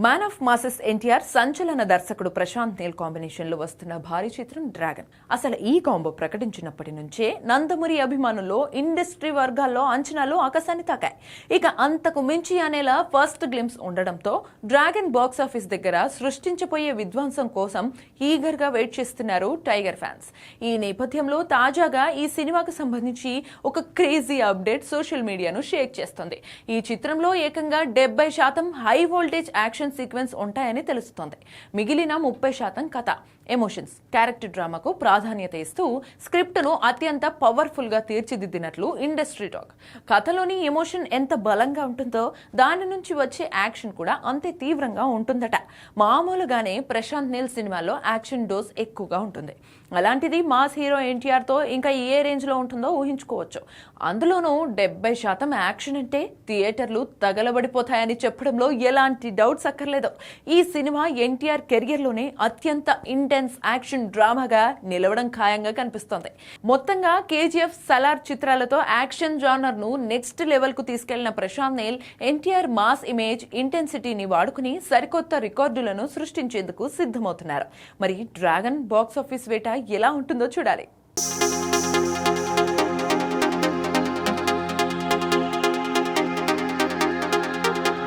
Man of masses NTR సంచలన దర్శకుడు Prashanth Neel combination లో వస్తున్న భారీ చిత్రం డ్రాగన్. అసలు ఈ కాంబో ప్రకటించినప్పటి నుంచే నందమూరి అభిమానుల్లో ఇండస్ట్రీ వర్గాల్లో అంచనాలు ఆకాశాన్ని తాకాయి. ఇక అంతకు మించి అనేలా ఫస్ట్ గ్లిమ్స్ ఉండడంతో డ్రాగన్ బాక్స్ ఆఫీస్ దగ్గర సృష్టించబోయే విధ్వంసం కోసం ఈగర్ గా వెయిట్ చేస్తున్నారు టైగర్ ఫ్యాన్స్. ఈ నేపథ్యంలో తాజాగా ఈ సినిమాకు సంబంధించి ఒక క్రేజీ అప్డేట్ సోషల్ మీడియాను షేక్ చేస్తుంది. ఈ చిత్రంలో ఏకంగా 70% హై వోల్టేజ్ యాక్షన్ సీక్వెన్స్ ఉంటాయని తెలుస్తోంది. మిగిలిన 30% కథ, ఎమోషన్స్, క్యారెక్టర్ డ్రామాకు ప్రాధాన్యత ఇస్తూ స్క్రిప్ట్ ను అత్యంత పవర్ఫుల్ గా తీర్చిదిద్దినట్లు ఇండస్ట్రీ టాక్. కథలోని ఎమోషన్ ఎంత బలంగా ఉంటుందో దాని నుంచి వచ్చే యాక్షన్ కూడా అంతే తీవ్రంగా ఉంటుందట. మామూలుగానే ప్రశాంత్ నీల్ సినిమాలో యాక్షన్ డోస్ ఎక్కువగా ఉంటుంది. అలాంటిది మాస్ హీరో ఎన్టీఆర్ తో ఇంకా ఏ రేంజ్ లో ఉంటుందో ఊహించుకోవచ్చు. అందులోనూ 70% యాక్షన్ అంటే థియేటర్లు తగలబడిపోతాయని చెప్పడంలో ఎలాంటి డౌట్స్ అక్కర్లేదు. ఈ సినిమా ఎన్టీఆర్ కెరియర్ లోనే అత్యంత ఇంటెన్స్ యాక్షన్ డ్రామాగా నిలవడం ఖాయంగా కనిపిస్తోంది. మొత్తంగా కేజీఎఫ్, సలార్ చిత్రాలతో యాక్షన్ జానర్ ను నెక్స్ట్ లెవెల్ కు తీసుకెళ్లిన ప్రశాంత్ నీల్ ఎన్టీఆర్ మాస్ ఇమేజ్, ఇంటెన్సిటీని వాడుకుని సరికొత్త రికార్డులను సృష్టించేందుకు సిద్ధమవుతున్నారు. మరి డ్రాగన్ బాక్స్ ఆఫీస్ వేట ఎలా ఉంటుందో చూడాలి.